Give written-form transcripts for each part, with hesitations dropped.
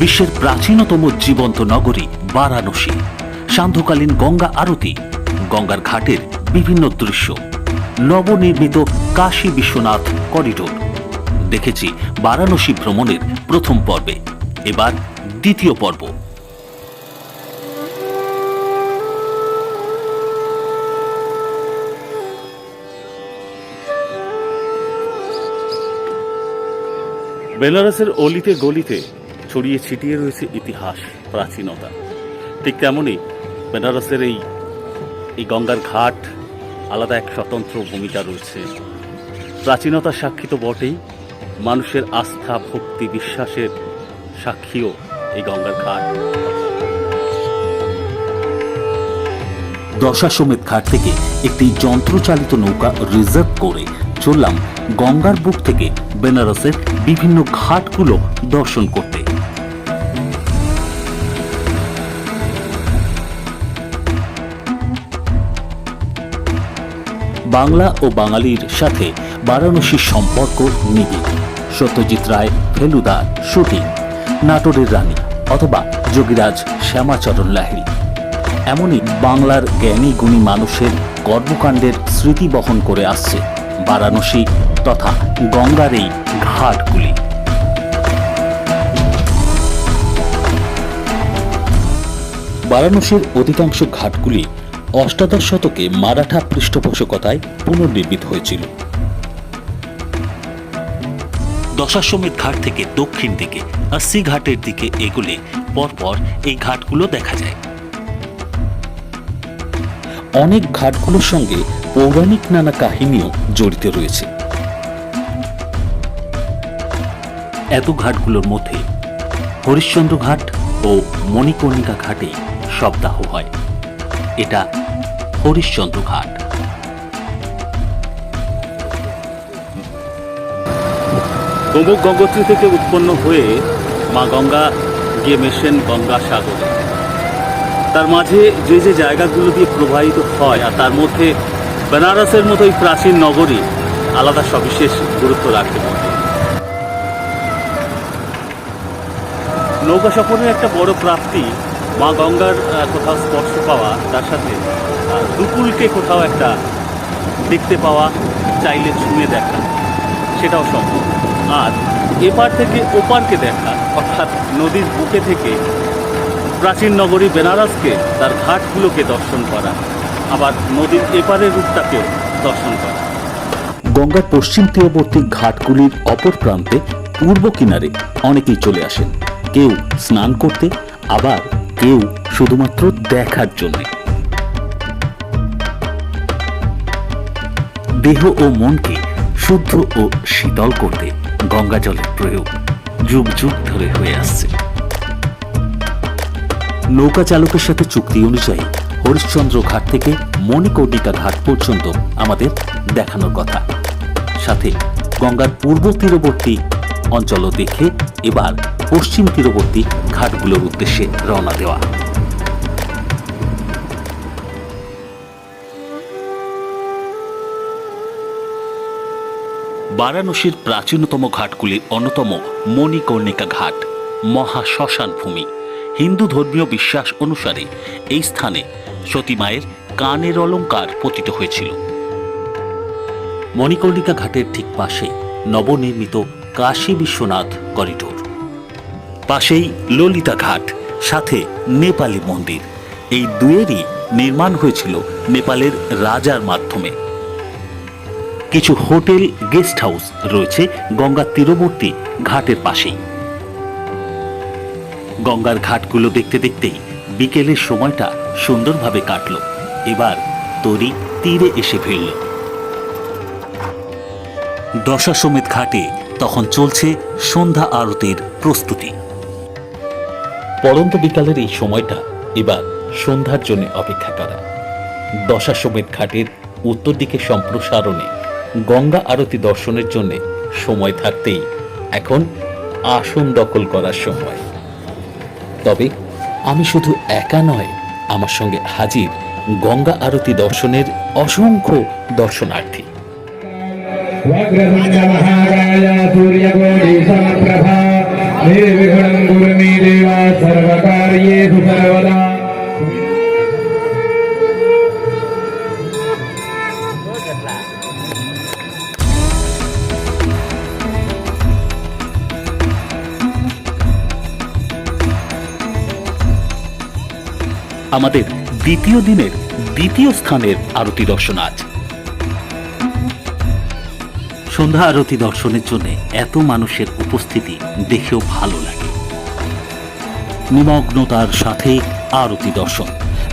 বিশ্বের প্রাচীনতম জীবন্ত নগরী বারাণসী, সান্ধ্যকালীন গঙ্গা আরতি, গঙ্গার ঘাটের বিভিন্ন দৃশ্য, নবনির্মিত কাশী বিশ্বনাথ করিডোর। দেখেছি বারাণসী ভ্রমণের প্রথম পর্বে, এবার দ্বিতীয় পর্ব। বেনারসের অলিতে গলিতে ছড়িয়ে ছিটিয়ে রয়েছে ইতিহাস, প্রাচীনতা। ঠিক তেমনই বেনারসের এই গঙ্গার ঘাট আলাদা এক স্বতন্ত্র ভূমিকা রয়েছে। প্রাচীনতার সাক্ষী তো বটেই, মানুষের আস্থা, ভক্তি, বিশ্বাসের সাক্ষীও এই গঙ্গার ঘাট। দশাশ্বমেধ ঘাট থেকে একটি যন্ত্রচালিত নৌকা রিজার্ভ করে চললাম গঙ্গার বুক থেকে বেনারসের বিভিন্ন ঘাটগুলো দর্শন করতে। বাংলা ও বাঙালির সাথে বারাণসীর সম্পর্ক নিবিড়। সত্যজিৎ রায় ফেলুদার শুটিং, নাটোরের রানী অথবা যোগীরাজ শ্যামাচরণ লাহিড়ী, এমনই বাংলার জ্ঞানী গুণী মানুষের কর্মকাণ্ডের স্মৃতি বহন করে আসছে বারাণসী তথা গঙ্গার এই ঘাটগুলি। বারাণসীর অধিকাংশ ঘাটগুলি অষ্টাদশ শতকে মারাঠা পৃষ্ঠপোষকতায় পুনর্নির্মিত হয়েছিল। দশাশ্বমেধ ঘাট থেকে দক্ষিণ দিকে আস্সি ঘাটের দিকে এগুলে পরপর এই ঘাটগুলো দেখা যায়। অনেক ঘাটগুলোর সঙ্গে পৌরাণিক নানা কাহিনীও জড়িত রয়েছে। এত ঘাটগুলোর মধ্যে হরিশ্চন্দ্র ঘাট ও মণিকর্ণিকা ঘাটে শবদাহ হয়। এটা হরিশ্চন্দ্র ঘাট। গোমুখ গঙ্গোত্রী থেকে উৎপন্ন হয়ে মা গঙ্গা গিয়ে মেশেন গঙ্গা সাগরে। তার মাঝে যে যে জায়গাগুলো দিয়ে প্রবাহিত হয়, আর তার মধ্যে বেনারসের মতো এই প্রাচীন নগরী আলাদা সবিশেষ গুরুত্ব রাখতে পারে। নৌকা সফরের একটা বড় প্রাপ্তি মা গঙ্গার কোথাও স্পর্শ পাওয়া, তার সাথে দুকুলকে কোথাও একটা দেখতে পাওয়া, চাইলে ছুঁয়ে দেখা, সেটাও সম্ভব। আর এপার থেকে ওপারকে দেখা, অর্থাৎ নদীর বুকে থেকে প্রাচীন নগরী বেনারসকে, তার ঘাটগুলোকে দর্শন করা, আবার নদীর এপারের রূপটাকেও দর্শন করা। গঙ্গার পশ্চিম তীরবর্তী ঘাটগুলির অপর প্রান্তে পূর্ব কিনারে অনেকেই চলে আসেন, কেউ স্নান করতে, আবার কেউ শুধুমাত্র দেখার জন্য। দেহ ও মনকে শুদ্ধ ও শীতল করতে গঙ্গা জলের প্রয়োগ যুগ যুগ ধরে হয়ে আসছে। নৌকা চালকের সাথে চুক্তি অনুযায়ী হরিশ্চন্দ্র ঘাট থেকে মণিকর্ণিকা ঘাট পর্যন্ত আমাদের দেখানোর কথা। সাথে গঙ্গার পূর্ব তীরবর্তী অঞ্চলও দেখে এবার পশ্চিম তীরবর্তী ঘাটগুলোর উদ্দেশ্যে রওনা দেওয়া। বারাণসীর প্রাচীনতম ঘাটগুলির অন্যতম মণিকর্ণিকা ঘাট, মহা শ্মশান ভূমি। হিন্দু ধর্মীয় বিশ্বাস অনুসারে এই স্থানে সতী মায়ের কানের অলঙ্কার পতিত হয়েছিল। মণিকর্ণিকা ঘাটের ঠিক পাশে নবনির্মিত কাশী বিশ্বনাথ করিডোর, পাশেই ললিতা ঘাট, সাথে নেপালি মন্দির। এই দুয়েরই নির্মাণ হয়েছিল নেপালের রাজার মাধ্যমে। কিছু হোটেল, গেস্ট হাউস রয়েছে গঙ্গার তীরবর্তী ঘাটের পাশেই। গঙ্গার ঘাটগুলো দেখতে দেখতেই বিকেলের সময়টা সুন্দরভাবে কাটল। এবার তরি তীরে এসে ফিরল। দশাশ্বমেধ ঘাটে তখন চলছে সন্ধ্যা আরতির প্রস্তুতি। পড়ন্ত বিকালের এই সময়টা এবার সন্ধ্যার জন্য অপেক্ষা করা। দশাশ্বমেধ ঘাটের উত্তর দিকে সম্প্রসারণে গঙ্গা আরতি দর্শনের জন্য সময় থাকতেই এখন আসন দখল করার সময়। তবে আমি শুধু একা নয়, আমার সঙ্গে হাজির গঙ্গা আরতি দর্শনের অসংখ্য দর্শনার্থী। वक्रतुण्ड महाकाय सूर्यकोटि समप्रभा निर्विघ्नं कुरु मे देव आइए दोपहर वाला। আমাদের দ্বিতীয় দিনের দ্বিতীয় স্থানের আরতি দর্শন আজ। সন্ধ্যা আরতি দর্শনের জন্য এত মানুষের উপস্থিতি দেখেও ভালো লাগে। নিমগ্নতার সাথে আরতি দর্শন,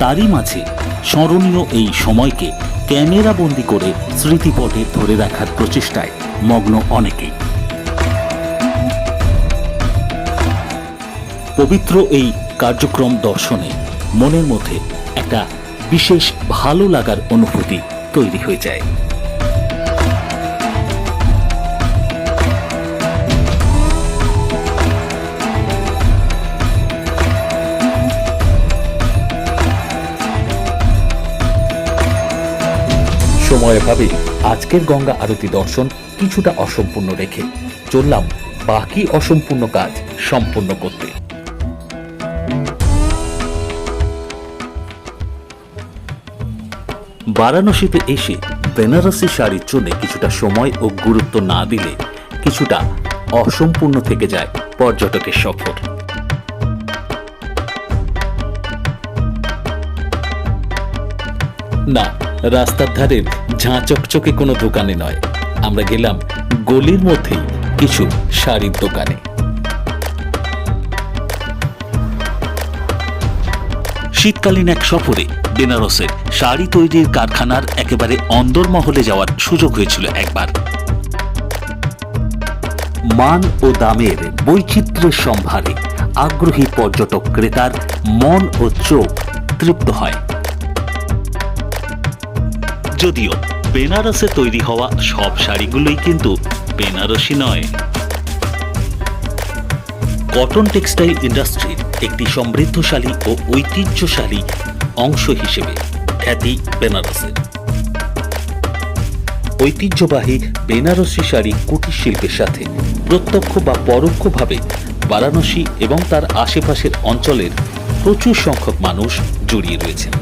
তারই মাঝে স্মরণীয় এই সময়কে ক্যামেরা বন্দি করে স্মৃতিপটে ধরে রাখার প্রচেষ্টায় মগ্ন অনেকেই। পবিত্র এই কার্যক্রম দর্শনে মনের মধ্যে একটা বিশেষ ভালো লাগার অনুভূতি তৈরি হয়ে যায়। সময়ভাবে আজকের গঙ্গা আরতি দর্শন কিছুটা অসম্পূর্ণ রেখে চললাম বাকি অসম্পূর্ণ কাজ সম্পূর্ণ করতে। বারাণসীতে এসে বেনারসি শাড়ির জন্য কিছুটা সময় ও গুরুত্ব না দিলে কিছুটা অসম্পূর্ণ থেকে যায় পর্যটকের সফর। না, রাস্তার ধারের ঝাঁ চকচকে কোনো দোকানে নয়, আমরা গেলাম গলির মধ্যেই কিছু শাড়ির দোকানে। শীতকালীন এক সফরে বেনারসের শাড়ি তৈরির কারখানার একেবারে অন্দরমহলে যাওয়ার সুযোগ হয়েছিল একবার। মান ও দামের বৈচিত্র্যের সম্ভারে আগ্রহী পর্যটক ক্রেতার মন ও চোখ তৃপ্ত হয়। যদিও বেনারসে তৈরি হওয়া সব শাড়িগুলোই কিন্তু বেনারসি নয়। কটন টেক্সটাইল ইন্ডাস্ট্রির একটি সমৃদ্ধশালী ও ঐতিহ্যশালী অংশ হিসেবে খ্যাতি বেনারসের। ঐতিহ্যবাহী বেনারসি শাড়ি কুটির শিল্পের সাথে প্রত্যক্ষ বা পরোক্ষভাবে বারাণসী এবং তার আশেপাশের অঞ্চলের প্রচুর সংখ্যক মানুষ জড়িয়ে রয়েছেন।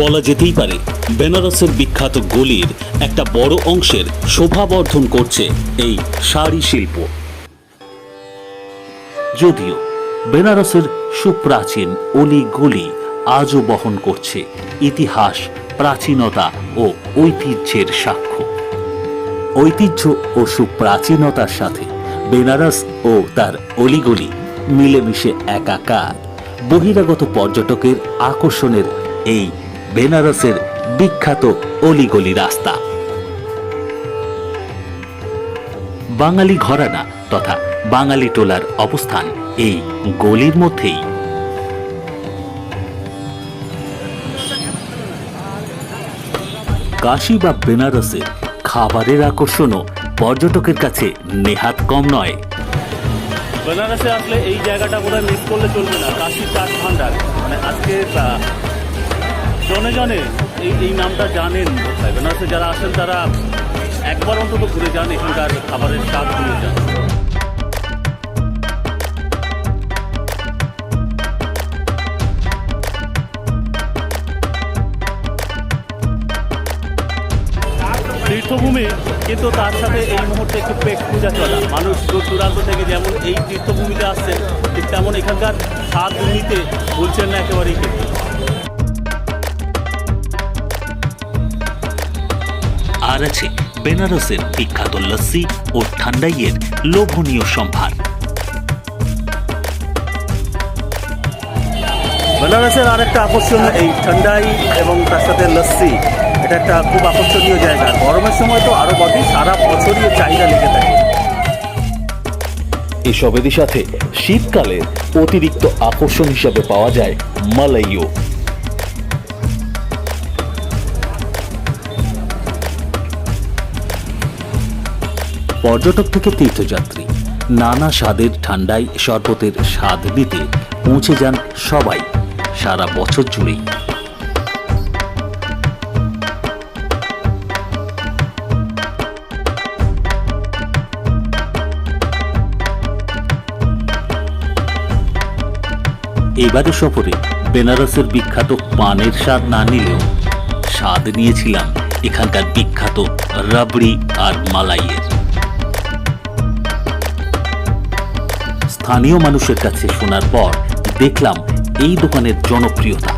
বলা যেতেই পারে বেনারসের বিখ্যাত গলির একটা বড় অংশের শোভাবর্ধন করছে এই শাড়ি শিল্প। যদিও বেনারসের সুপ্রাচীন অলি গলি আজও বহন করছে ইতিহাস, প্রাচীনতা ও ঐতিহ্যের সাক্ষ্য। ঐতিহ্য ও সুপ্রাচীনতার সাথে বেনারস ও তার অলিগলি মিলেমিশে একাকার। বহিরাগত পর্যটকের আকর্ষণের এই বেনারসের বিখ্যাত অলিগলি রাস্তা। বাঙালি ঘরানা তথা বাঙালি টোলার অবস্থান এই গলির মধ্যেই। কাশী বা বেনারসের খাবারের আকর্ষণও পর্যটকের কাছে নেহাত কম নয়। বেনারসে আসলে এই জায়গাটা বোধহয় মিস করলে চলবে না, কাশী চাট ভান্ডার। মানে আজকে জনে জনে এই নামটা জানেন। বেনারসে যারা আসেন তারা একবার অন্তত ঘুরে যান, এখানকার খাবারের স্বাদ নিয়ে যান। তীর্থভূমি, কিন্তু তার সাথে এই মুহূর্তে একটু পেট পূজা চলা। মানুষ দূর দূরান্ত থেকে যেমন এই তীর্থভূমিতে আসছেন, ঠিক তেমন এখানকার স্বাদ নিতে ভুলছেন না একেবারেই। কিন্তু আর আছে বেনারসের বিখ্যাত লস্যি ও ঠান্ডাইয়ের লোভনীয় সম্ভার। বেনারসের আর একটা আকর্ষণ এই ঠান্ডাই এবং তার সাথে লস্যি। এটা একটা খুব আকর্ষণীয় জায়গা। গরমের সময় তো আরো বটে, সারা বছরই চাহিদা লেগে থাকে। এসবেরই সাথে শীতকালে অতিরিক্ত আকর্ষণ হিসাবে পাওয়া যায় মালাইও। পর্যটক থেকে তীর্থযাত্রী নানা স্বাদের ঠান্ডাই শরবতের স্বাদ নিতে পৌঁছে যান সবাই সারা বছর জুড়েই। এবারে সফরে বেনারসের বিখ্যাত পানের স্বাদ না নিলেও স্বাদ নিয়েছিলাম এখানকার বিখ্যাত রাবড়ি আর মালাইয়ের। স্থানীয় মানুষের কাছে শোনার পর দেখলাম এই দোকানের জনপ্রিয়তা।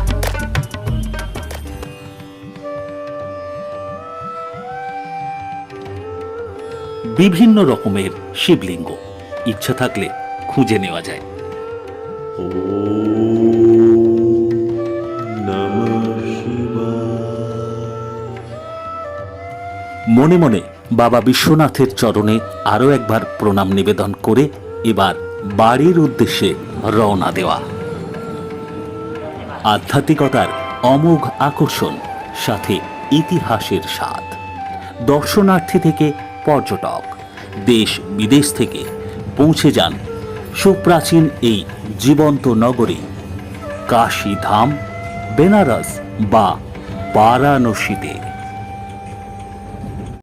বিভিন্ন রকমের শিবলিঙ্গ, ইচ্ছা থাকলে খুঁজে নেওয়া যায়। মনে মনে বাবা বিশ্বনাথের চরণে আরো একবার প্রণাম নিবেদন করে এবার বাড়ির উদ্দেশ্যে রওনা দেওয়া। আধ্যাত্মিকতার অমোঘ আকর্ষণ, সাথে ইতিহাসের স্বাদ। দর্শনার্থী থেকে পর্যটক, দেশ বিদেশ থেকে পৌঁছে যান সুপ্রাচীন এই জীবন্ত নগরী কাশী ধাম, বেনারস বা বারাণসীতে।